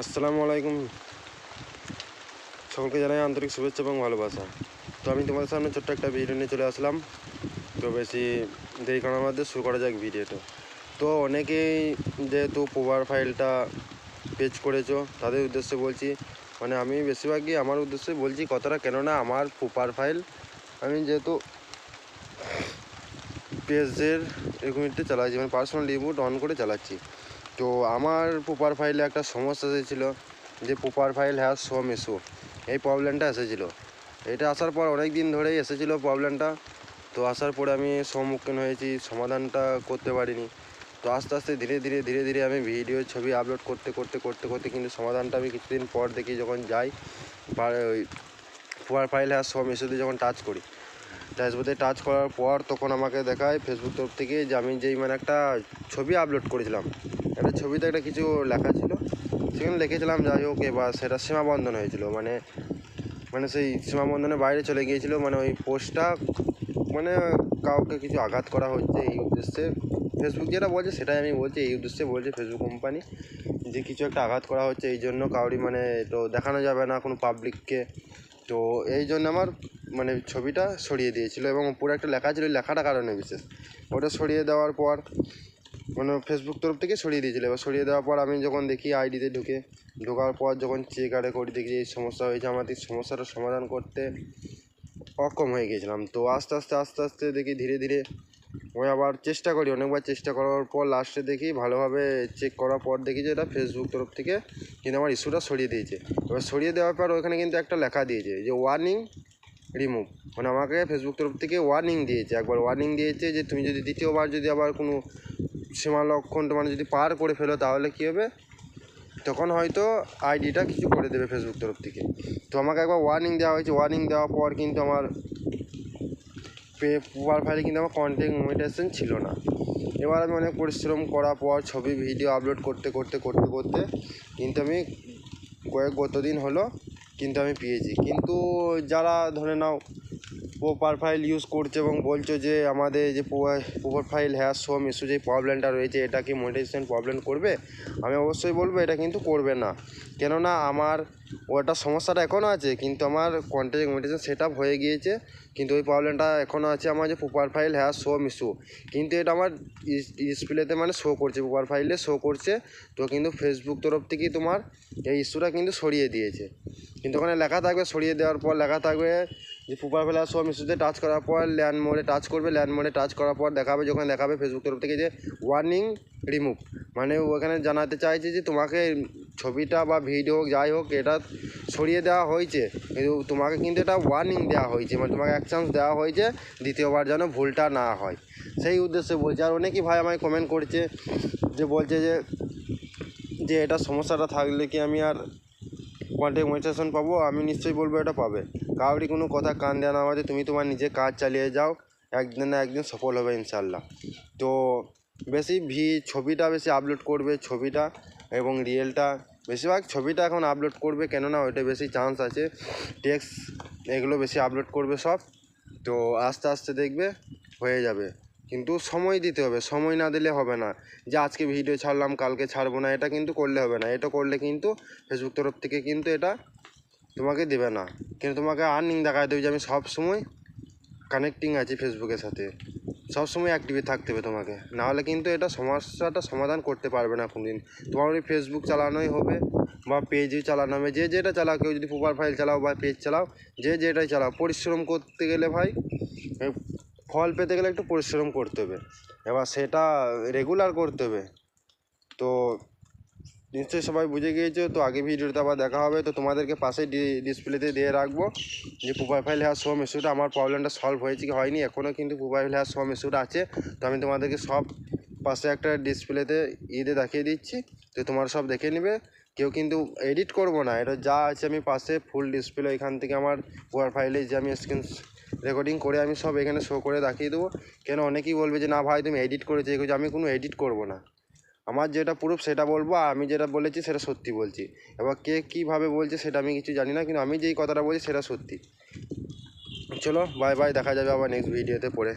আসসালামু আলাইকুম, সকলকে জানাই আন্তরিক শুভেচ্ছা এবং ভালোবাসা। তো আমি তোমাদের সামনে ছোট্ট একটা ভিডিও নিয়ে চলে আসলাম। তো বেশি দেরি করার মধ্যে শুরু করা যাক ভিডিওটা। তো অনেকেই যেহেতু প্রোফাইলটা পেজ করেছো তাদের উদ্দেশ্যে বলছি, মানে আমি বেশিরভাগই আমার উদ্দেশ্যে বলছি কথাটা, কেননা আমার প্রোফাইল আমি যেহেতু পেজের রেগুলেটে চালাচ্ছি, মানে পার্সোনাল রিমোট অন করে চালাচ্ছি। তো আমার প্রোফাইলে একটা সমস্যা এসেছিলো যে প্রোফাইল হ্যাজ সম ইস্যু, এই প্রবলেমটা এসেছিলো। এটা আসার পর অনেক দিন ধরেই এসেছিলো প্রবলেমটা। তো আসার পরে আমি সম্মুখীন হয়েছি, সমাধানটা করতে পারিনি। তো আস্তে আস্তে ধীরে ধীরে আমি ভিডিও ছবি আপলোড করতে কিন্তু সমাধানটা আমি কিছুদিন পর দেখি, যখন যাই বা ওই প্রোফাইল হ্যাজ সম ইস্যুতে যখন টাচ করি, ড্যাশবোর্ডে টাচ করার পর তখন আমাকে দেখায় ফেসবুক তরফ থেকে যে আমি যেই মানে একটা ছবি আপলোড করেছিলাম, একটা ছবিতে একটা কিছু লেখা ছিল, সেখানে লিখেছিলাম যাই হোক, এবার সেটা সীমাবন্ধন হয়েছিল, মানে সেই সীমাবন্ধনের বাইরে চলে গিয়েছিলো। মানে ওই পোস্টটা মানে কাউকে কিছু আঘাত করা হচ্ছে এই উদ্দেশ্যে, ফেসবুক যেটা বলছে সেটাই আমি বলছি, এই উদ্দেশ্যে বলছে ফেসবুক কোম্পানি যে কিছু একটা আঘাত করা হচ্ছে, এই জন্য কাউরি মানে তো দেখানো যাবে না কোনো পাবলিককে। তো এই জন্য আমার মানে ছবিটা সরিয়ে দিয়েছিলো, এবং উপরে একটা লেখা ছিল, লেখাটা কারণে বিশেষ ওটা সরিয়ে দেওয়ার পর মানে ফেসবুক তরফ থেকে সরিয়ে দিয়েছিলো। এবার সরিয়ে দেওয়ার পর আমি যখন দেখি আইডিতে ঢোকার পর যখন চেক করি, দেখি এই সমস্যা হয়েছে, আমাদের সমস্যাটা সমাধান করতে অক্ষম হয়ে গিয়েছিলাম। তো আস্তে আস্তে দেখি ধীরে ওই আবার চেষ্টা করি, অনেকবার চেষ্টা করার পর লাস্টে দেখি ভালোভাবে চেক করার পর দেখি যে এটা ফেসবুক তরফ থেকে কিন্তু আমার ইস্যুটা সরিয়ে দিয়েছে। এবার সরিয়ে দেওয়ার পর ওখানে কিন্তু একটা লেখা দিয়েছে যে ওয়ার্নিং রিমুভ, মানে আমাকে ফেসবুক তরফ থেকে ওয়ার্নিং দিয়েছে, একবার ওয়ার্নিং দিয়েছে যে তুমি যদি দ্বিতীয়বার যদি আবার কোনো সীমা লক্ষণটা মানে যদি পার করে ফেলো তাহলে কী হবে, তখন হয়তো আইডিটা কিছু করে দেবে ফেসবুক তরফ থেকে। তো আমাকে একবার ওয়ার্নিং দেওয়া হয়েছে, ওয়ার্নিং দেওয়ার পর কিন্তু আমার প্রোফাইলে কিন্তু আমার কন্টেন্ট মনিটাইজেশন ছিল না। এবার আমি অনেক পরিশ্রম করার পর ছবি ভিডিও আপলোড করতে কিন্তু আমি গত দিন হলো কিন্তু আমি পেয়েছি। কিন্তু যারা ধরে নাও প্রোফাইল ইউজ করছে এবং বলছো যে আমাদের যে প্রোফাইল হ্যাজ সম ইস্যু যে প্রবলেমটা রয়েছে, এটা কি মনিটাইজেশন প্রবলেম করবে? আমি অবশ্যই বলবো এটা কিন্তু করবে না, কেননা আমার ওটা সমস্যাটা এখনও আছে, কিন্তু আমার কন্টেন্ট মনিটাইজেশন সেট আপ হয়ে গিয়েছে, কিন্তু ওই প্রবলেমটা এখনও আছে আমার যে প্রোফাইল হ্যাজ সম ইস্যু, কিন্তু এটা আমার ডিসপ্লেতে মানে শো করছে, প্রোফাইলে শো করছে। তো কিন্তু ফেসবুক তরফ থেকেই তোমার এই ইস্যুটা কিন্তু সরিয়ে দিয়েছে, কিন্তু ওখানে লেখা থাকবে, সরিয়ে দেওয়ার পর লেখা থাকবে যে প্রোফাইল হ্যাজ সম ইস্যুতে টাচ করার পর ল্যান্ড মোডে টাচ করবে, ল্যান্ড মোডে টাচ করার পর দেখাবে, যখন দেখাবে ফেসবুক তরফ থেকে যে ওয়ার্নিং রিমুভ, মানে ওখানে জানাতে চাইছে যে তোমাকে ছবিটা বা ভিডিও যাই হোক এটা সরিয়ে দেওয়া হয়েছে, কিন্তু তোমাকে কিন্তু এটা ওয়ার্নিং দেওয়া হয়েছে, মানে তোমাকে এক চান্স দেওয়া হয়েছে, দ্বিতীয়বার যেন ভুলটা না হয়, সেই উদ্দেশ্যে বলছে। আর অনেকেই ভাই আমায় কমেন্ট করছে যে বলছে যে এটা সমস্যাটা থাকলে কি আমি আর কন্টেন্ট মনিটাইজেশন পাবো? আমি নিশ্চয়ই বলবো এটা পাবে। কাউরি কোনো কথা কান দেওয়া না আমাদের, তুমি তোমার নিজে কাজ চালিয়ে যাও, একদিন না একদিন সফল হবে ইনশাল্লাহ। তো বেশি ছবিটা বেশি আপলোড করবে, ছবিটা এবং রিয়েলটা বেশিরভাগ ছবিটা এখন আপলোড করবে, কেননা ওইটা বেশি চান্স আছে। টেক্সট এগুলো বেশি আপলোড করবে সব। তো আস্তে আস্তে দেখবে হয়ে যাবে, কিন্তু সময় দিতে হবে, সময় না দিলে হবে না যে আজকে ভিডিও ছাড়লাম কালকে ছাড়বো না, এটা কিন্তু করলে হবে না। এটা করলে কিন্তু ফেসবুক তরফ থেকে কিন্তু এটা তোমাকে দেবে না, কিন্তু তোমাকে আর্নিং দেখায় দেবে যে আমি সব সময় কানেক্টিং আছি ফেসবুকের সাথে, সব সময় অ্যাক্টিভ থাকতে হবে তোমাকে, নাহলে কিন্তু এটা সমস্যাটা সমাধান করতে পারবে না কোনো দিন। তোমার ওই ফেসবুক চালানোই হবে বা পেজই চালানো হবে, যে যেটা চালাও, কেউ যদি প্রোফাইল চালাও বা পেজ চালাও, যে যেটাই চালাও, পরিশ্রম করতে গেলে ভাই ফল পেতে গেলে একটু পরিশ্রম করতে হবে, এবার সেটা রেগুলার করতে হবে। তো নিশ্চয়ই সবাই বুঝে গিয়েছো। তো আগে ভিডিওতে আবার দেখা হবে। তো তোমাদেরকে পাশে ডিসপ্লেতে দিয়ে রাখবো যে প্রোফাইল হ্যাজ সম ইস্যুটা, আমার প্রবলেমটা সলভ হয়েছে কি হয়নি, এখনও কিন্তু প্রোফাইল হ্যাজ সম ইস্যুটা আছে। তো আমি তোমাদেরকে সব পাশে একটা ডিসপ্লেতে দেখিয়ে দিচ্ছি, তো তোমার সব দেখে নেবে। কেউ কিন্তু এডিট করবো না, এটা যা আছে আমি পাশে ফুল ডিসপ্লে এখান থেকে আমার প্রোফাইলে যে আমি স্ক্রিন রেকর্ডিং করে আমি সব এখানে শো করে দেখিয়ে দেবো। কেন অনেকেই বলবে যে না ভাই তুমি এডিট করেছো, আমি কোনো এডিট করবো না, আমার যেটা প্রুফ সেটা বলবো, আর আমি যেটা বলেছি সেটা সত্যি বলছি। এবার কে কীভাবে বলছে সেটা আমি কিছু জানি না, কিন্তু আমি যেই কথাটা বলছি সেটা সত্যি। চলো বাই বাই, দেখা যাবে আবার নেক্সট ভিডিওতে পরে।